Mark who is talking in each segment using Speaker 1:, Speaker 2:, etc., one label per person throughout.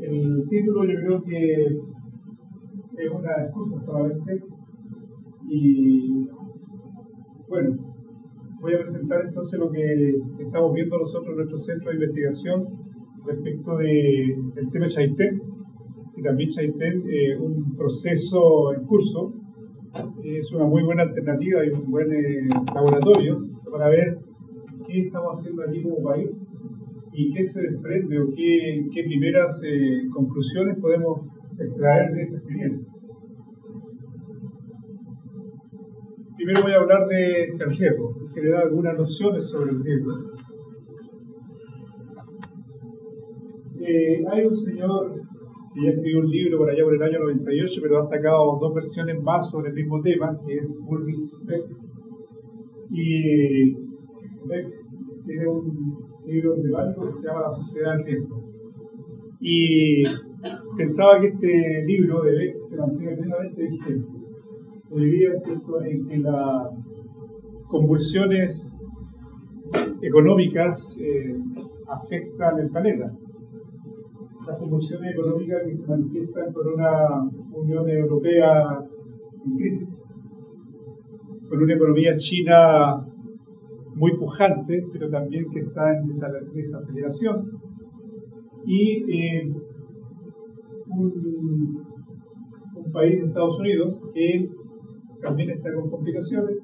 Speaker 1: El título yo creo que es una excusa solamente y bueno, voy a presentar entonces lo que estamos viendo nosotros en nuestro centro de investigación respecto del tema Chaitén y también Chaitén, un proceso en curso. Es una muy buena alternativa y un buen laboratorio para ver qué estamos haciendo aquí como país y qué se desprende o qué primeras conclusiones podemos extraer de esa experiencia. Primero voy a hablar del riesgo, que le da algunas nociones sobre el riesgo. Hay un señor que ya escribió un libro por allá por el año 98, pero ha sacado dos versiones más sobre el mismo tema, que es Ulrich Beck. Y Beck tiene un libro emblemático que se llama La sociedad del riesgo. Y pensaba que este libro de Beck se mantiene plenamente vigente. Hoy día, ¿cierto?, en que las convulsiones económicas afectan el planeta. Las convulsiones económicas que se manifiestan con una Unión Europea en crisis, con una economía china muy pujante, pero también que está en desaceleración, y un país de Estados Unidos que también está con complicaciones,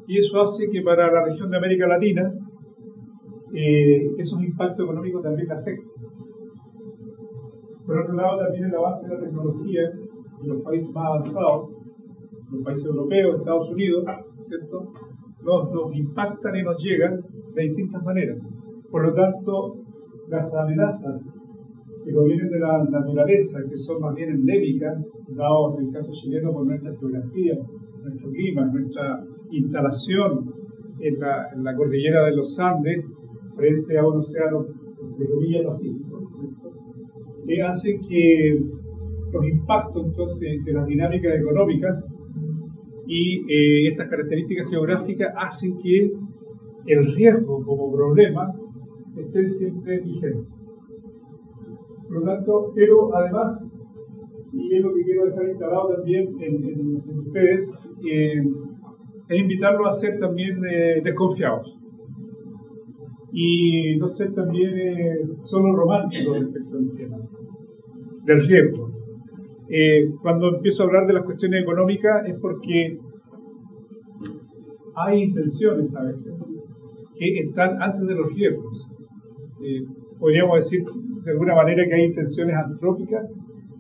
Speaker 1: y eso hace que para la región de América Latina esos impactos económicos también la afectan. Por otro lado, también en la base de la tecnología en los países más avanzados, los países europeos, Estados Unidos, ¿cierto?, nos impactan y nos llegan de distintas maneras. Por lo tanto, las amenazas que provienen de la naturaleza, que son más bien endémicas, dado en el caso chileno por nuestra geografía, nuestro clima, nuestra instalación en la cordillera de los Andes, frente a un océano de comillas pacífico, que hacen que los impactos entonces de las dinámicas económicas y estas características geográficas hacen que el riesgo como problema esté siempre vigente. Por lo tanto, pero además, y es lo que quiero dejar instalado también en ustedes, es invitarlos a ser también desconfiados y no ser también solo románticos respecto al tema del riesgo. Cuando empiezo a hablar de las cuestiones económicas es porque hay intenciones a veces que están antes de los riesgos. Podríamos decir de alguna manera que hay intenciones antrópicas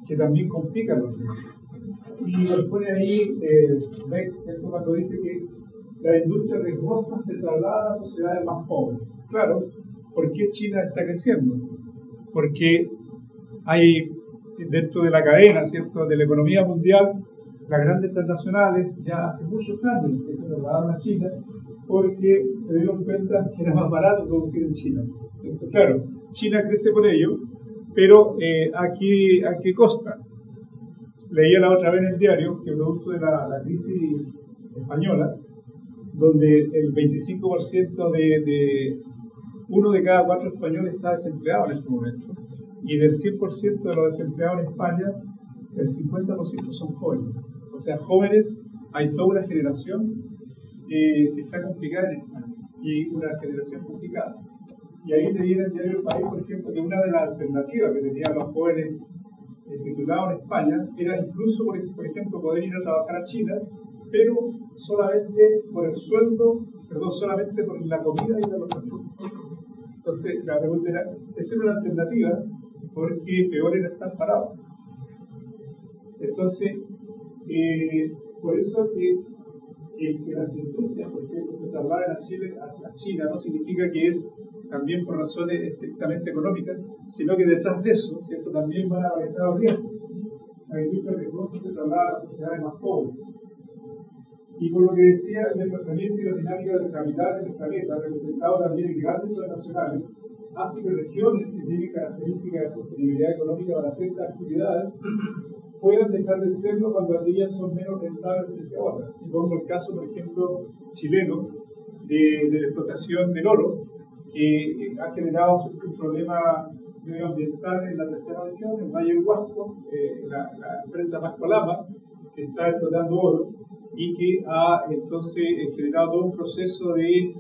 Speaker 1: que también complican los riesgos. Y lo pone ahí Beck, cuando dice que la industria riesgosa se traslada a las sociedades más pobres. Claro, ¿por qué China está creciendo? Porque hay dentro de la cadena, ¿cierto?, de la economía mundial, las grandes transnacionales ya hace muchos años que se trasladaron a China porque se dieron cuenta que era más barato producir en China, ¿cierto? Claro, China crece por ello, pero ¿a qué costa? Leía la otra vez en el diario que producto de la crisis española, donde el 25% de uno de cada 4 españoles está desempleado en este momento, y del 100% de los desempleados en España, el 50% son jóvenes. O sea, jóvenes, hay toda una generación que está complicada en España, y una generación complicada. Y ahí leí en el diario El País, por ejemplo, que una de las alternativas que tenían los jóvenes titulados en España era incluso, por ejemplo, poder ir a trabajar a China, pero solamente por el sueldo, solamente por la comida y la alojamiento. Entonces, la pregunta era, ¿esa era una alternativa? Porque peor era estar parado. Entonces, por eso que las industrias, por ejemplo, se trasladen a China no significa que es también por razones estrictamente económicas, sino que detrás de eso, ¿cierto?, también van a haber riesgos. Las industrias riesgosas se trasladan a las sociedades más pobres. Y por lo que decía, el desplazamiento y la dinámica del capital en el planeta, representado también en grandes transnacionales, hace que regiones que tienen características de sostenibilidad económica para ciertas actividades puedan dejar de serlo cuando aquellas son menos rentables que otras. Y pongo el caso, por ejemplo, chileno, de la explotación del oro, que ha generado un problema medioambiental en la tercera región, en Valle del Huasco, la empresa Mascolama, que está explotando oro y que ha entonces generado todo un proceso de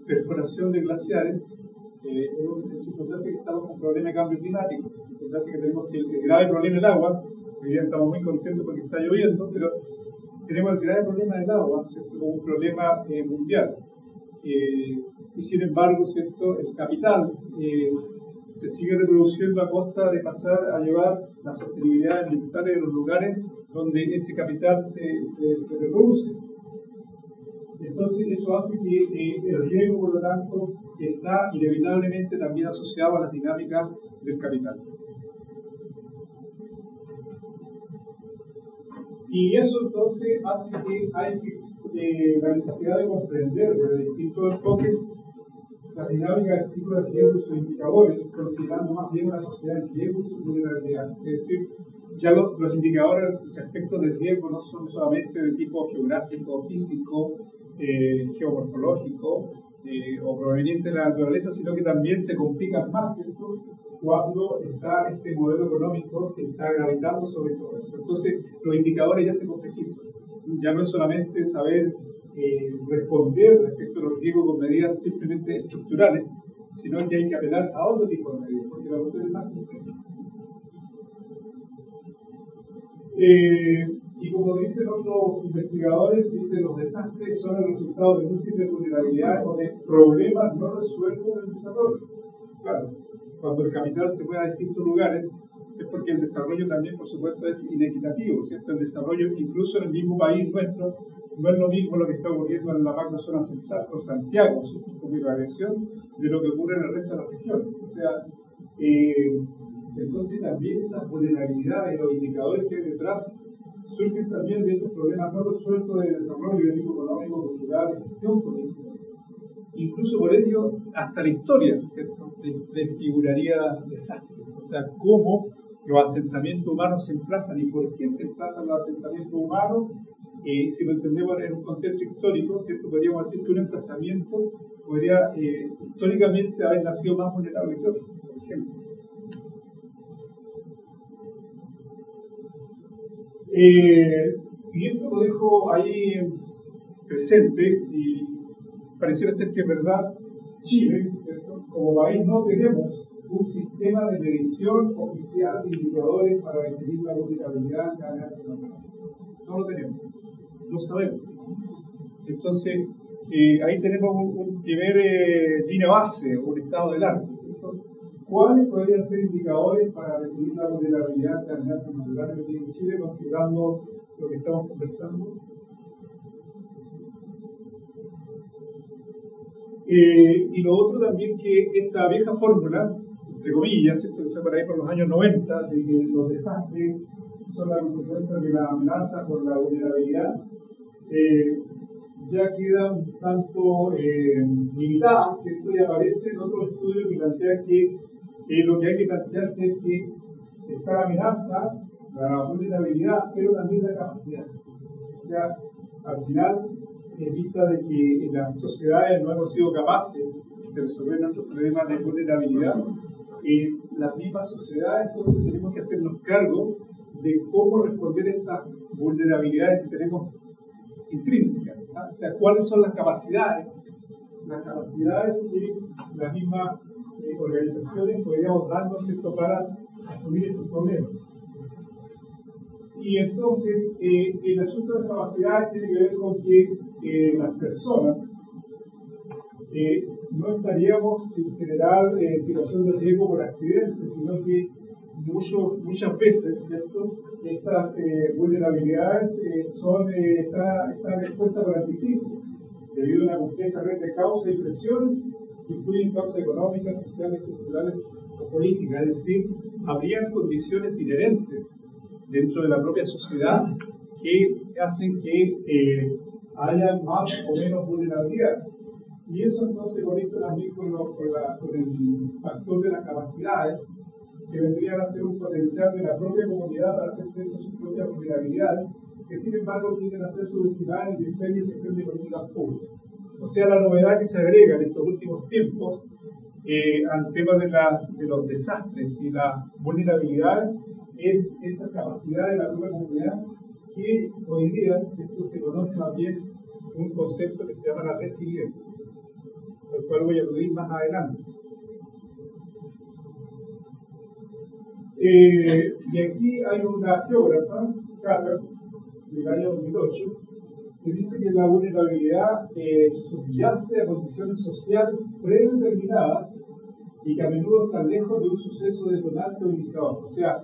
Speaker 1: perforación de glaciares, en circunstancias que estamos con problemas de cambio climático, en circunstancias que tenemos el grave problema del agua. Hoy día estamos muy contentos porque está lloviendo, pero tenemos el grave problema del agua, ¿cierto?, como un problema mundial. Y sin embargo, ¿cierto?, el capital se sigue reproduciendo a costa de pasar a llevar la sostenibilidad ambiental en los lugares donde ese capital se reproduce. Entonces eso hace que el riesgo, por lo tanto, está inevitablemente también asociado a las dinámicas del capital. Y eso entonces hace que hay la necesidad de comprender desde distintos enfoques la dinámica del ciclo de riesgo y sus indicadores, considerando más bien una sociedad en riesgo y su vulnerabilidad. Es decir, ya los indicadores respecto del riesgo no son solamente de tipo geográfico, físico, geomorfológico o proveniente de la naturaleza, sino que también se complican más, ¿cierto?, cuando está este modelo económico que está gravitando sobre todo eso. Entonces, los indicadores ya se complejizan. Ya no es solamente saber responder respecto a los riesgos con medidas simplemente estructurales, sino que hay que apelar a otro tipo de medidas, porque la cuestión es más compleja. Y como dicen otros investigadores, dicen los desastres son el resultado de múltiples vulnerabilidades o de problemas no resueltos en el desarrollo. Claro, cuando el capital se mueve a distintos lugares, es porque el desarrollo también, por supuesto, es inequitativo, ¿cierto? El desarrollo, incluso en el mismo país nuestro, no es lo mismo lo que está ocurriendo en la macro zona central, o Santiago, con mi variación, de lo que ocurre en el resto de la región. O sea, entonces también estas vulnerabilidades, los indicadores que hay detrás, surgen también de estos problemas no resueltos de desarrollo de tipo económico, cultural, de gestión política. Incluso por ello, hasta la historia, ¿cierto?, desfiguraría desastres. O sea, cómo los asentamientos humanos se emplazan y por qué se emplazan los asentamientos humanos. Si lo entendemos en un contexto histórico, ¿cierto?, podríamos decir que un emplazamiento podría históricamente haber nacido más vulnerable que otro, por ejemplo. Y esto lo dejo ahí presente y pareciera ser que es verdad. Chile, ¿cierto?, como país no tenemos un sistema de medición oficial de indicadores para definir la vulnerabilidad de la nacional. No lo tenemos, no sabemos. Entonces, ahí tenemos un primer línea base, un estado del arte, ¿cierto? ¿Cuáles podrían ser indicadores para definir la vulnerabilidad de amenazas naturales que tiene Chile, considerando lo que estamos conversando? Y lo otro también, que esta vieja fórmula, entre comillas, ¿cierto?, que fue por ahí por los años 90, de que los desastres son la consecuencia de la amenaza por la vulnerabilidad, ya queda un tanto limitada, ¿cierto? Y aparece en otro estudio que plantea que lo que hay que plantearse es que está la amenaza, la vulnerabilidad, pero también la capacidad. O sea, al final, en vista de que las sociedades no hemos sido capaces de resolver nuestros problemas de vulnerabilidad, las mismas sociedades entonces tenemos que hacernos cargo de cómo responder a estas vulnerabilidades que tenemos intrínsecas, ¿no? O sea, cuáles son las capacidades que las mismas organizaciones podríamos darnos, ¿cierto?, para asumir estos problemas. Y entonces, el asunto de las capacidades tiene que ver con que las personas no estaríamos en general en situación de riesgo por accidente, sino que muchas veces, ¿cierto?, estas vulnerabilidades están expuestas por anticipo, debido a una compleja red de causas y presiones que incluyen causas económicas, sociales, culturales o políticas. Es decir, habrían condiciones inherentes dentro de la propia sociedad que hacen que haya más o menos vulnerabilidad. Y eso entonces conecta también con el factor de las capacidades, que vendrían a ser un potencial de la propia comunidad para hacer frente a sus propias vulnerabilidades, que sin embargo tienden a ser subestimadas en el diseño y gestión de políticas públicas. O sea, la novedad que se agrega en estos últimos tiempos al tema de los desastres y las vulnerabilidades es esta capacidad de la propia comunidad que hoy día esto se conoce más bien un concepto que se llama la resiliencia, al cual voy a aludir más adelante. Y aquí hay una geógrafa, Carter, del año 2008, que dice que la vulnerabilidad subyace a condiciones sociales predeterminadas y que a menudo están lejos de un suceso detonante o iniciador. O sea,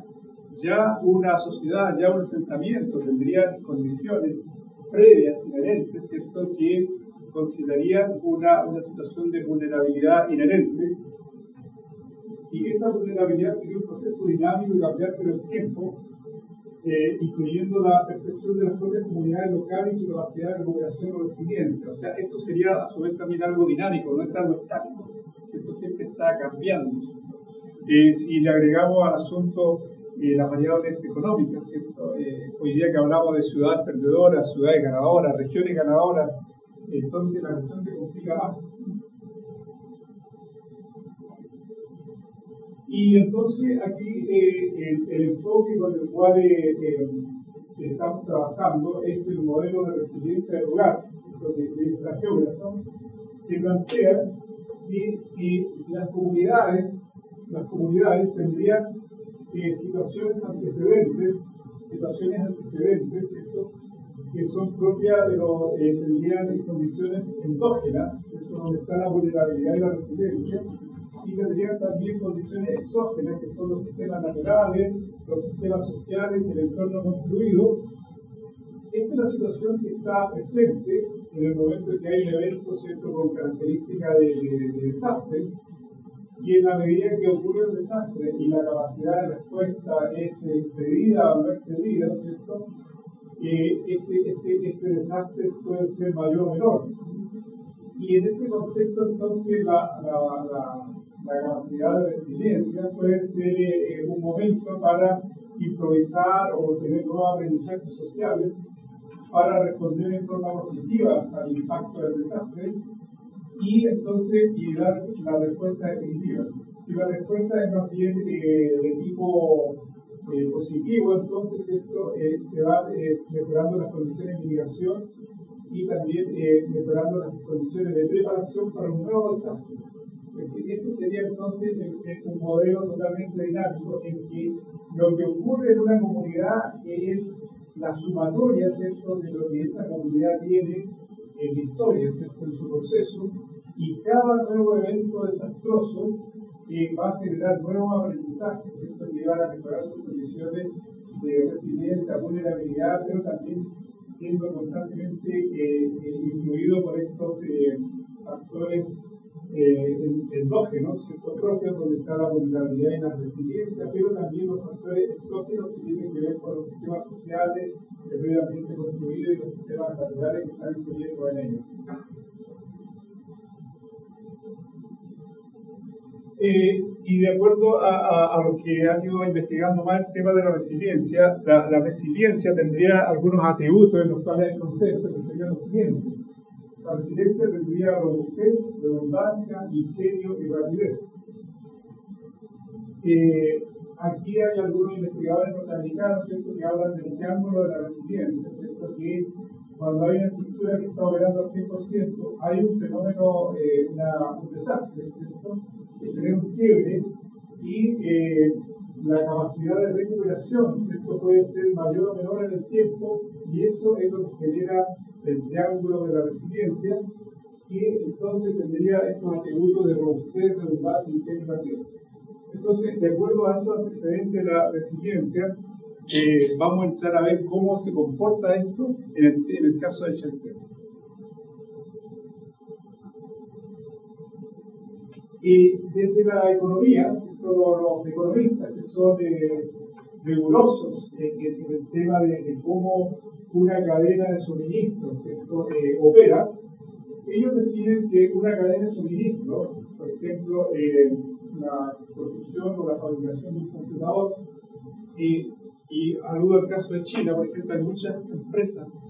Speaker 1: ya una sociedad, ya un asentamiento tendría condiciones previas, inherentes, ¿cierto?, que considerarían una situación de vulnerabilidad inherente, y que esta vulnerabilidad sería un proceso dinámico y cambiante del tiempo, incluyendo la percepción de las propias comunidades locales y su capacidad de recuperación o resiliencia. O sea, esto sería a su vez también algo dinámico, no es algo estático, ¿cierto? Siempre está cambiando. Si le agregamos al asunto las variables económicas, ¿cierto? Hoy día que hablamos de ciudades perdedoras, ciudades ganadoras, regiones ganadoras, entonces la cuestión se complica más. Y entonces aquí el enfoque con el cual estamos trabajando es el modelo de resiliencia del hogar, de esta geógrafa, que plantea que las comunidades tendrían situaciones antecedentes, ¿cierto?, que son propias de tendrían condiciones endógenas, donde está la vulnerabilidad y la resiliencia, y tendrían también condiciones exógenas, que son los sistemas naturales, los sistemas sociales y el entorno construido. Esta es la situación que está presente en el momento en que hay un evento, ¿cierto?, con características de desastre, y en la medida que ocurre el desastre y la capacidad de respuesta es excedida o no excedida, ¿cierto?, este desastre puede ser mayor o menor. Y en ese contexto, entonces, la capacidad de resiliencia puede ser un momento para improvisar o tener nuevos aprendizajes sociales para responder en forma positiva al impacto del desastre y entonces dar la respuesta definitiva. Si la respuesta es más bien de tipo positivo, entonces esto se va mejorando las condiciones de mitigación y también mejorando las condiciones de preparación para un nuevo desastre. Es decir, este sería entonces un modelo totalmente dinámico en que lo que ocurre en una comunidad es la sumatoria, ¿cierto?, de lo que esa comunidad tiene en la historia, ¿cierto?, en su proceso, y cada nuevo evento desastroso va a generar nuevos aprendizajes, ¿cierto?, que van a mejorar sus condiciones de resiliencia, vulnerabilidad, pero también siendo constantemente influido por estos factores endógenos, ¿cierto?, propios, donde está la vulnerabilidad y la resiliencia, pero también los factores exógenos que tienen que ver con los sistemas sociales, el medio ambiente construido y los sistemas naturales que están influyendo en ellos. Y de acuerdo a lo que han ido investigando más el tema de la resiliencia, la resiliencia tendría algunos atributos en los cuales hay consenso, que serían los siguientes. La resiliencia tendría robustez, redundancia, ingenio y rapidez. Aquí hay algunos investigadores norteamericanos, ¿cierto?, que hablan del triángulo de la resiliencia, ¿cierto?, que cuando hay una estructura que está operando al 100%, hay un fenómeno, un desastre, ¿cierto?, que tiene un quiebre y la capacidad de recuperación, ¿cierto?, puede ser mayor o menor en el tiempo, y eso es lo que genera el triángulo de la resiliencia, que entonces tendría estos atributos de robustez, redundancia, ingenio y rapidez. Entonces, de acuerdo a estos antecedentes de la resiliencia, vamos a entrar a ver cómo se comporta esto en el caso del Shelter. Y desde la economía, los economistas que son rigurosos en el tema de cómo una cadena de suministro, ¿cierto?, opera, ellos definen que una cadena de suministro, por ejemplo, la construcción o la fabricación de un computador, y aludo al caso de China, por ejemplo, hay muchas empresas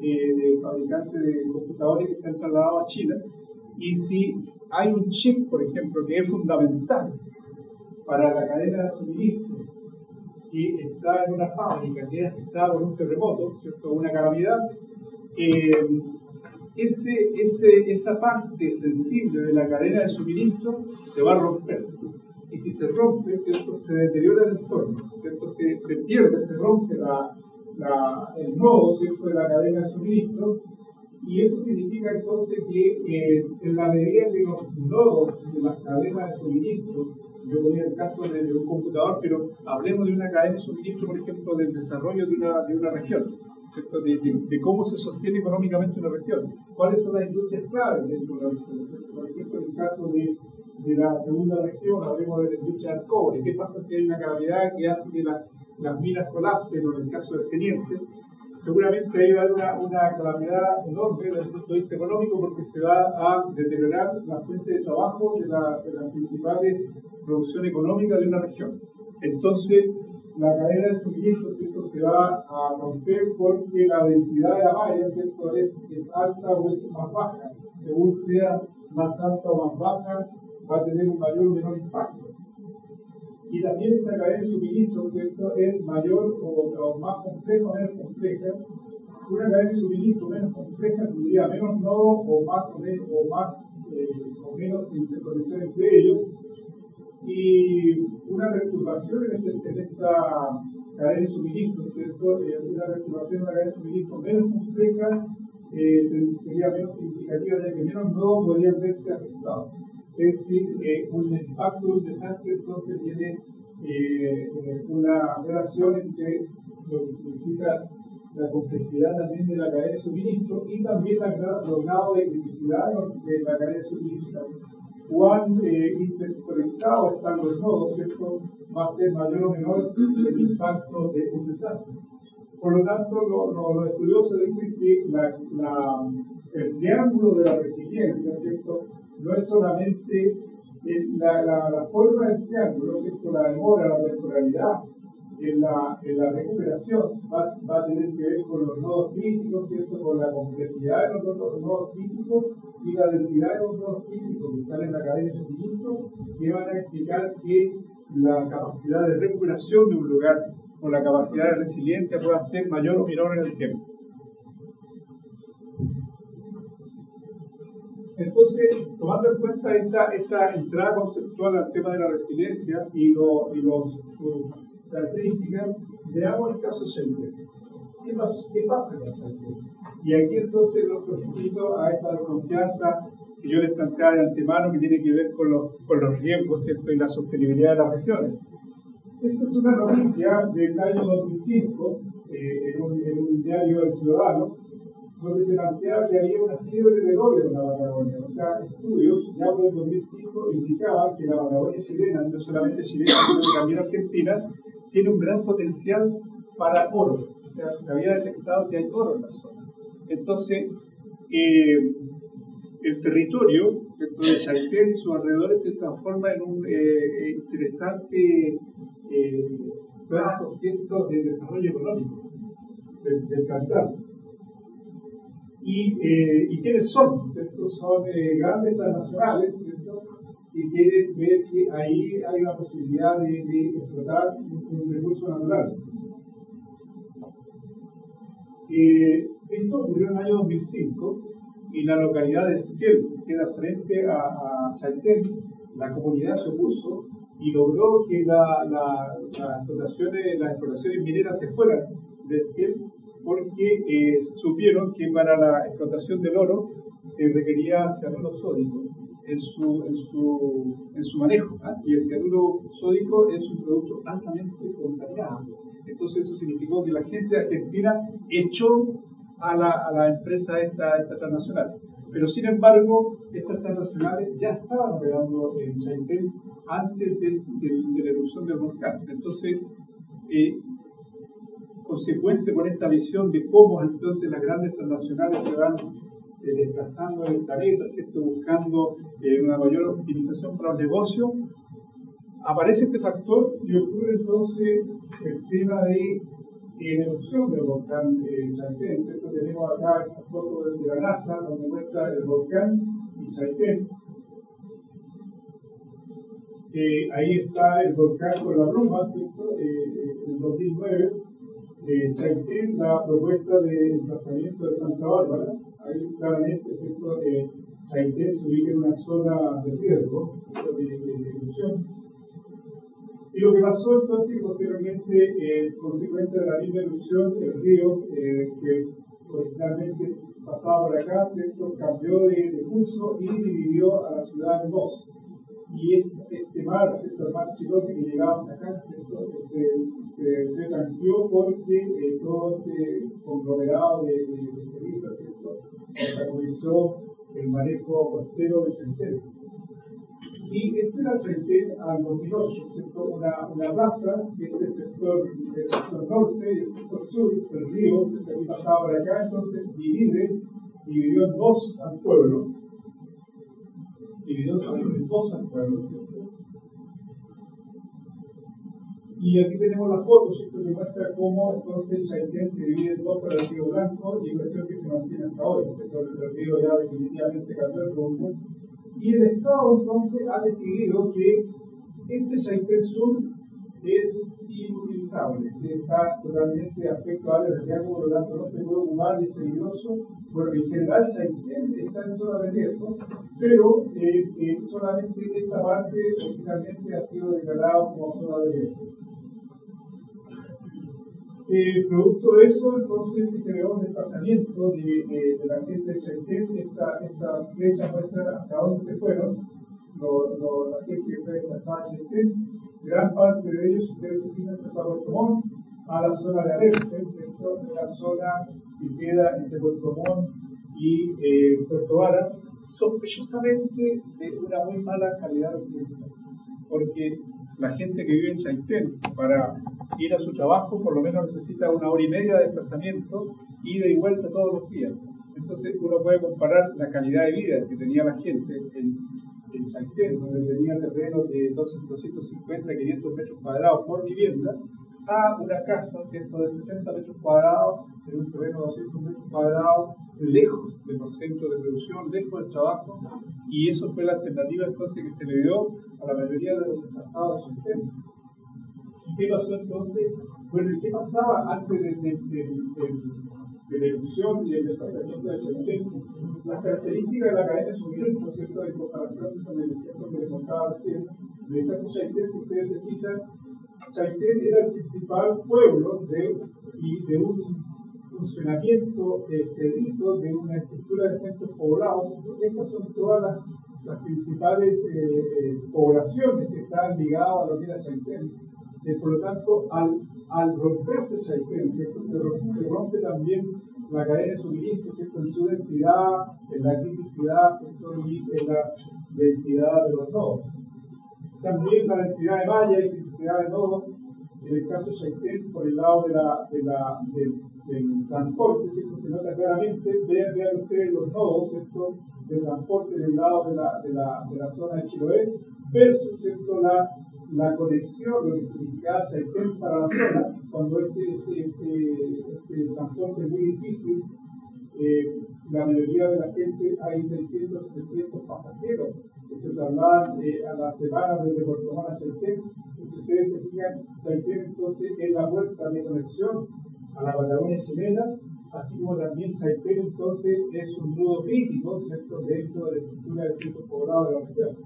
Speaker 1: de fabricantes de computadores que se han trasladado a China, Y si hay un chip, por ejemplo, que es fundamental para la cadena de suministro, que está en una fábrica que es afectada por un terremoto, ¿cierto? Una calamidad, esa parte sensible de la cadena de suministro se va a romper. Y si se rompe, ¿cierto? Se deteriora el entorno, ¿cierto? Se pierde, se rompe el nodo, ¿cierto? De la cadena de suministro. Y eso significa entonces que en la medida de los nodos de las cadenas de suministro, yo ponía el caso de un computador, pero hablemos de una cadena de suministro, por ejemplo, del desarrollo de una región, ¿cierto? De cómo se sostiene económicamente una región, cuáles son las industrias claves dentro de la región. Por ejemplo, en el caso de la segunda región, hablemos de la industria del cobre. ¿Qué pasa si hay una calamidad que hace que las minas colapsen, o en el caso del teniente? Seguramente ahí va a haber una calamidad enorme desde el punto de vista económico, porque se va a deteriorar la fuente de trabajo de la principal producción económica de una región. Entonces, la cadena de suministro, ¿cierto?, se va a romper porque la densidad de la malla, ¿cierto?, es alta o es más baja. Según sea más alta o más baja, va a tener un mayor o menor impacto. Y también esta cadena de suministro, ¿cierto?, es mayor o más compleja o menos compleja. Una cadena de suministro menos compleja tendría menos nodos o menos interconexiones entre ellos. Y una perturbación en esta cadena de suministro, ¿cierto? Una perturbación en una cadena de suministro menos compleja sería menos significativa, ya que menos nodos podrían verse afectados. Es decir, un impacto de un desastre entonces tiene una relación entre lo que significa la complejidad también de la cadena de suministro y también los grados de criticidad de la cadena de suministro. Cuán interconectados están los nodos, ¿cierto? Va a ser mayor o menor el impacto de un desastre. Por lo tanto, los estudiosos dicen que el triángulo de la resiliencia, ¿cierto?, no es solamente la forma del triángulo, ¿cierto?, la demora, la temporalidad, en la recuperación va a tener que ver con los nodos críticos, ¿cierto?, con la complejidad de los nodos críticos y la densidad de los nodos críticos que están en la cadena de suministro, que van a explicar que la capacidad de recuperación de un lugar o la capacidad de resiliencia pueda ser mayor o menor en el tiempo. Entonces, tomando en cuenta esta entrada conceptual al tema de la resiliencia y sus características, veamos el caso Schenker. ¿Qué pasa con Schenker? Y aquí entonces los invito a esta desconfianza que yo les planteaba de antemano, que tiene que ver con los riesgos, ¿cierto?, y la sostenibilidad de las regiones. Esta es una noticia del año 2005 en un diario del Ciudadano, donde se planteaba que había una fiebre del óleo en la Patagonia. O sea, estudios ya por el 2005 indicaban que la Patagonia chilena, no solamente chilena, sino también argentina, tiene un gran potencial para oro. O sea, se había detectado que hay oro en la zona. Entonces, el territorio, ¿cierto?, de Chaitén y sus alrededores se transforma en un interesante plato, ¿cierto?, de desarrollo económico del capital. ¿Y quiénes son? ¿Cierto? Son grandes transnacionales, ¿cierto?, y quieren ver que ahí hay una posibilidad de explotar un recurso natural. Esto ocurrió en el año 2005 y la localidad de Esquel, que queda frente a Chaitén, la comunidad se opuso y logró que las explotaciones mineras se fueran de Esquel, porque supieron que para la explotación del oro se requería cianuro sódico en su manejo, ¿eh? Y el cianuro sódico es un producto altamente contaminado. Entonces eso significó que la gente de Argentina echó a la empresa esta transnacional. Pero sin embargo, estas transnacionales ya estaban operando en Chaitén antes de la erupción del volcán. Entonces, consecuente con esta visión de cómo entonces las grandes transnacionales se van desplazando en el planeta, ¿cierto?, buscando una mayor optimización para los negocios, aparece este factor y ocurre entonces el tema de la erupción del volcán Chaitén, ¿cierto? Tenemos acá esta foto de la NASA donde muestra el volcán y Chaitén. Ahí está el volcán con la bruma, ¿cierto? En 2009, Chaitén, la propuesta de emplazamiento de Santa Bárbara. Ahí claramente, ¿cierto? Chaitén se ubica en una zona de riesgo, de erupción. Y lo que pasó entonces, posteriormente, consecuencia de la misma erupción, el río, que originalmente pasaba por acá, ¿cierto? Cambió de curso y dividió a la ciudad en dos. Y este mar, ¿cierto? El mar Chilote que llegaba hasta acá, ¿cierto? Se retranqueó porque todo este conglomerado de cenizas, ¿cierto? Obstaculizó el manejo costero de Chaitén. Y este era Chaitén al 2008, ¿cierto? Una plaza, que es el sector norte y el sector sur, el río, ¿cierto? Aquí pasaba por acá, entonces dividió en dos al pueblo. Dividió en dos al pueblo, ¿cierto? Y aquí tenemos la foto, ¿cierto? Que muestra cómo entonces Chaitén se divide en dos para el Río Blanco y cuestión que se mantiene hasta hoy, ¿cierto? El río ya definitivamente cambió el rumbo. Y el Estado entonces ha decidido que este Chaitén Sur es inutilizable, está totalmente afecto a áreas de riesgo, por lo tanto no se puede ocupar y es peligroso. Bueno, en general Chaitén está en zona de riesgo, pero solamente esta parte oficialmente ha sido declarada como zona de riesgo. Producto de eso, entonces se creó un desplazamiento de la gente de Chaitén. Estas flechas muestran hacia dónde se fueron la gente que fue desplazada a Chaitén. Gran parte de ellos, ustedes se fijan, se fue a Puerto Montt, a la zona de Alerce, ¿cierto? La zona que queda entre Puerto Montt y Puerto Vara, sospechosamente de una muy mala calidad residencial, porque la gente que vive en Chaitén para ir a su trabajo por lo menos necesita 1 hora y media de desplazamiento, ida y vuelta todos los días. Entonces uno puede comparar la calidad de vida que tenía la gente en Chaitén, donde tenía terrenos de 250, 500 metros cuadrados por vivienda, a una casa, ¿cierto?, de 60 metros cuadrados, en un terreno de 200 metros cuadrados, lejos de los centros de producción, lejos del trabajo, y eso fue la alternativa entonces que se le dio a la mayoría de los desplazados de Chaitén. ¿Y qué pasó entonces? Bueno, ¿y qué pasaba antes de la erupción y el desplazamiento de Chaitén? Las características de la cadena de suministro, ¿cierto?, en comparación con el ejemplo que les contaba recién, en el caso de Chaitén, si ustedes se fijan, Chaitén era el principal pueblo de un funcionamiento expedito de una estructura de centros poblados. Estas son todas las principales poblaciones que están ligadas a lo que era Chaitén. Por lo tanto, al romperse Chaitén, ¿cierto?, se rompe también la cadena de suministro, ¿cierto?, en su densidad, en la criticidad, ¿cierto?, y en la densidad de los nodos. También la densidad de malla y criticidad de nodos, en el caso de Chaitén, por el lado del transporte, ¿cierto?, se nota claramente. Vean ustedes los nodos, ¿cierto?, de transporte del lado de la zona de Chiloé versus, ¿cierto?, la conexión, lo que significaba Chaitén para la zona, cuando este transporte es muy difícil. La mayoría de la gente, hay 600, 700 pasajeros que se trasladan a la semana desde Puerto Montt a Chaitén. Si ustedes se fijan, Chaitén entonces es la puerta de conexión a la Patagonia chilena, así como también Chaitén entonces es un nudo crítico, ¿cierto?, dentro de la estructura del centro poblado de la región.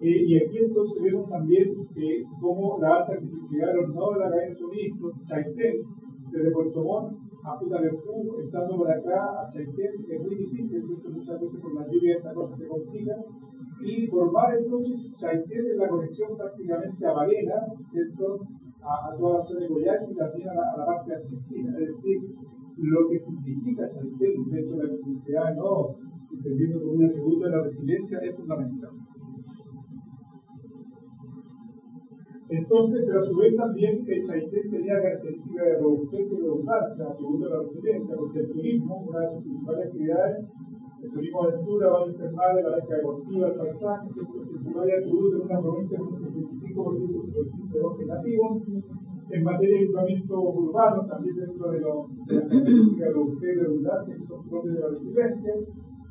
Speaker 1: Y aquí entonces vemos también cómo la alta criticidad de los nodos de la cadena de suministro, Chaitén, desde Puerto Montt a Putalercú, estando por acá a Chaitén, es muy difícil, ¿cierto?, muchas veces con la lluvia esta cosa se complica. Y por mar entonces Chaitén es la conexión prácticamente a Varela, ¿cierto?, a toda la zona de Coyhaique y también a la parte argentina. Es decir, lo que significa Chaitén dentro de la criticidad de nodos, entendiendo como un atributo de la resiliencia, es fundamental. Entonces, pero a su vez también Chaitén tenía características de robustez y redundancia, atributo de la resiliencia, porque el turismo, una de sus principales actividades, el turismo de aventura, baños termales, la pesca deportiva, el paisaje, el principal atributo en una provincia con un 65% de superficie de bosques nativos. En materia de equipamientos urbanos, también dentro de las características de robustez y redundancia que son propias de la resiliencia.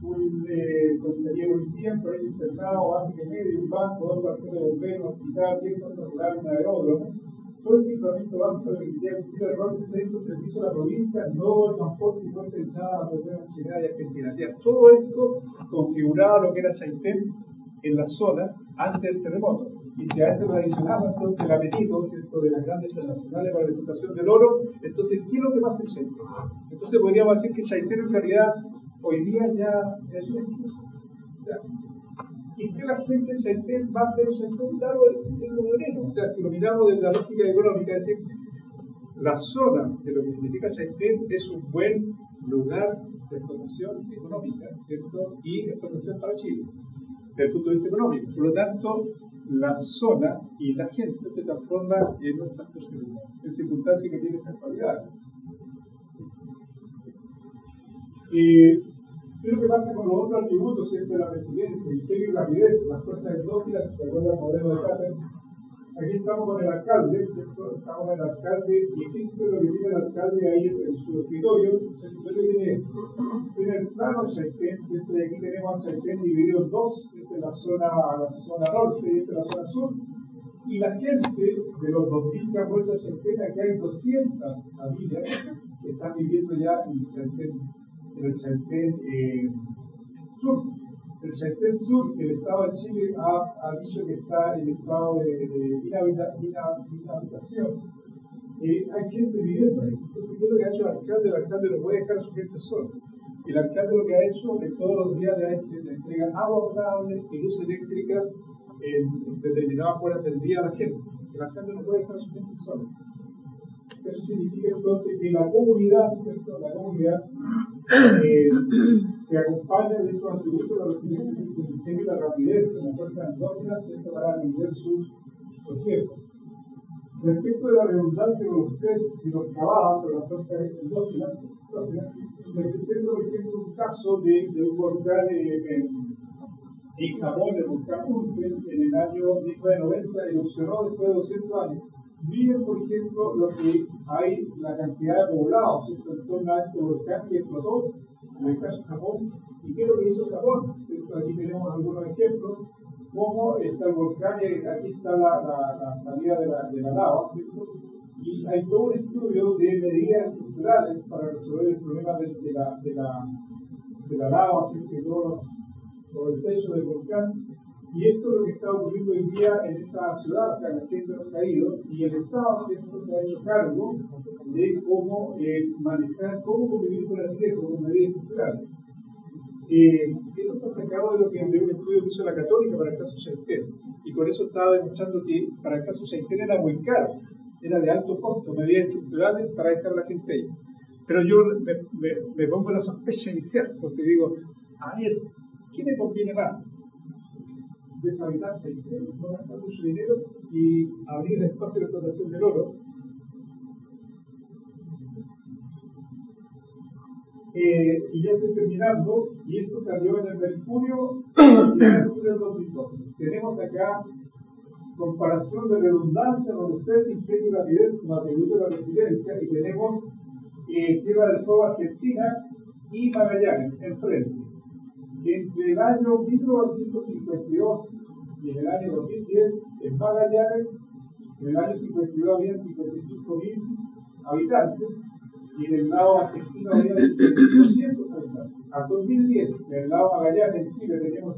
Speaker 1: comisaría de policía, un proyecto internado, básica media, un banco, 2 cuarteles de bomberos, un hospital, 10 puestos rurales, un aeródromo. Todo el equipamiento básico de la Secretaría de Cultura de rol de centro, servicio a la provincia, no el transporte y corte de entrada a la frontera chilena y argentina. O sea, todo esto configuraba lo que era Chaitén en la zona antes del terremoto. Y si a eso lo adicionamos entonces el apetito, ¿cierto?, de las grandes transnacionales para la explotación del oro, entonces, ¿qué es lo que pasa en Chaitén? Entonces podríamos decir que Chaitén en realidad hoy día ya es una excusa. O sea, ¿y que la gente en Chaitén va a ver Chaitén dado el modelo? O sea, si lo miramos desde la lógica económica, es decir, la zona de lo que significa Chaitén es un buen lugar de explotación económica, ¿cierto?, y explotación para Chile, desde el punto de vista económico. Por lo tanto, la zona y la gente se transforman en un factor secundario, en circunstancias que tienen estas cualidades. ¿Qué es lo que pasa con los otros atributos, ¿cierto?, de la resiliencia, ingenio y rapidez, las fuerzas endógenas, que recuerda el modelo de Carter? Aquí estamos con el alcalde, ¿cierto? Estamos con el alcalde, y fíjense lo que tiene el alcalde ahí en su escritorio. El escritorio tiene el plano Chaitén, ¿cierto? Y aquí tenemos a Chaitén dividido en dos, esta es la zona norte y esta es la zona sur. Y la gente, de los 2.000 que han vuelto a Chaitén, aquí hay 200 familias que están viviendo ya en el Chaitén sur. El Chaitén sur, el Estado de Chile ha dicho que está en estado de inhabitación. Hay gente viviendo ahí. Entonces, ¿qué es lo que ha hecho el alcalde? El alcalde no puede dejar a su gente sola. El alcalde lo que ha hecho es todos los días le entrega agua potable y luz eléctrica en determinadas horas del día a la gente. El alcalde no puede dejar a su gente sola. Eso significa entonces que la comunidad, ¿cierto?, se acompaña de estos atributos de la resiliencia, que se ingenio y la rapidez como fuerza endógena, ¿cierto?, para atender sus proyectos. Respecto de la redundancia con ustedes que nos acababan por las fuerzas endógenas, les presento, por ejemplo, un caso de un volcán en Japón, el volcán Unzen, en el año 1990, erupcionó después de 200 años. Miren, por ejemplo, lo que hay, la cantidad de poblados, ¿cierto?, en torno a este volcán que explotó, en el caso de Japón. ¿Y qué es lo que hizo Japón? ¿Cierto? Aquí tenemos algunos ejemplos, cómo está el volcán, y aquí está la salida de la lava, ¿cierto? Y hay todo un estudio de medidas estructurales para resolver el problema de la lava, ¿cierto?, y todos los desechos del volcán. Y esto es lo que está ocurriendo hoy día en esa ciudad. O sea, la gente no se ha ido y el Estado, ¿cierto?, se ha hecho cargo de cómo manejar, cómo convivir con el riesgo con medidas estructurales. Esto está sacado de un estudio que hizo la Católica para el caso Chaitén, y con eso estaba demostrando que para el caso Chaitén era muy caro, era de alto costo, medidas estructurales para dejar a la gente ahí. Pero yo me pongo la sospecha inicial, entonces digo, a ver, ¿qué me conviene más? Deshabitar Chaitén, no gastar mucho dinero y abrir el espacio de explotación del oro. Y ya estoy terminando, y esto salió en el Mercurio del 2012. Tenemos acá comparación de redundancia, robustez, ingenio y rapidez como atributo de la resiliencia, y tenemos Tierra del Fuego Argentina y Magallanes enfrente. Entre el año 1952 y en el año 2010, en Magallanes, en el año 52 habían 55.000 habitantes, y en el lado argentino había 200 habitantes. Al 2010, en el lado Magallanes, en Chile, tenemos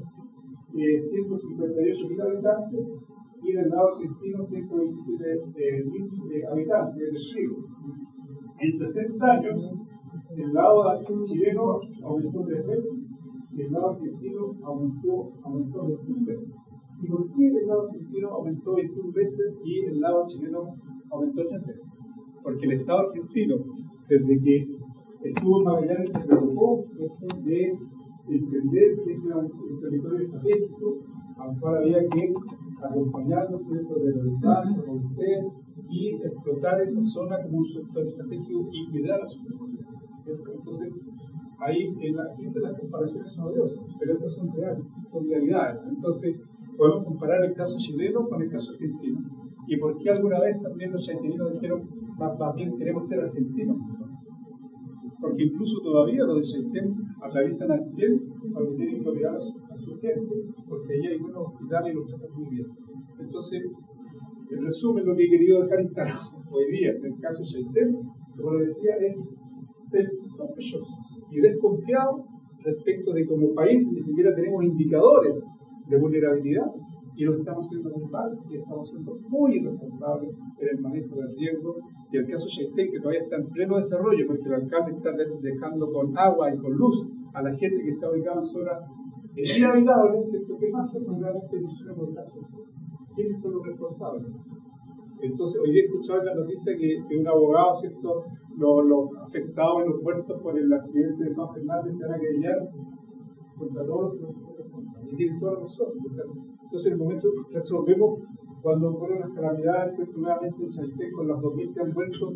Speaker 1: 158.000 habitantes, y en el lado argentino 127.000 habitantes. Es decir, en 60 años, el lado chileno aumentó 3 veces, y el lado argentino aumentó 21 veces. ¿Y por qué el lado argentino aumentó 21 veces y el lado chileno aumentó 3 veces? Porque el Estado argentino, desde que estuvo en Magallanes, se preocupó de entender que ese era un territorio estratégico al cual había que acompañarlo, ¿cierto?, de redundancia con ustedes y explotar esa zona como un sector estratégico y cuidar a su comunidad, ¿cierto? Entonces, ahí siempre las comparaciones son odiosas, pero estas son reales, son realidades. Entonces, podemos comparar el caso chileno con el caso argentino. ¿Y por qué alguna vez también los chaiteninos dijeron, más bien queremos ser argentinos? Porque incluso todavía los de Chaitén atraviesan a Esquel cuando tienen que operar a su gente, porque ahí hay buenos hospitales y los tratan muy bien. Entonces, en resumen, lo que he querido dejar instalado hoy día, en el caso de Chaitén, como les decía, es ser sospechosos y desconfiados respecto de como país ni siquiera tenemos indicadores de vulnerabilidad y lo estamos haciendo muy mal y estamos siendo muy irresponsables en el manejo del riesgo. Y el caso de Chaitén, que todavía está en pleno desarrollo porque el alcalde está dejando con agua y con luz a la gente que está ubicada en zonas inhabitables, ¿cierto? ¿Qué pasa si realmente funciona por caso? ¿Quiénes son los responsables? Entonces, hoy día he escuchado la noticia que un abogado, ¿cierto?, los afectados en los muertos por el accidente de Juan Fernández se van a querellar contra todos los responsables. Y tienen toda la razón. Entonces, en el momento resolvemos cuando ocurren las calamidades, ¿cierto?, nuevamente en Chaitén, con las 2.000 que han muerto,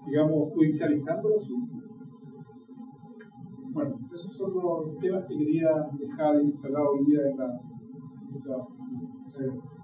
Speaker 1: digamos, judicializando el asunto. Bueno, esos son los temas que quería dejar instalados hoy día en la trabajo. Muchas gracias.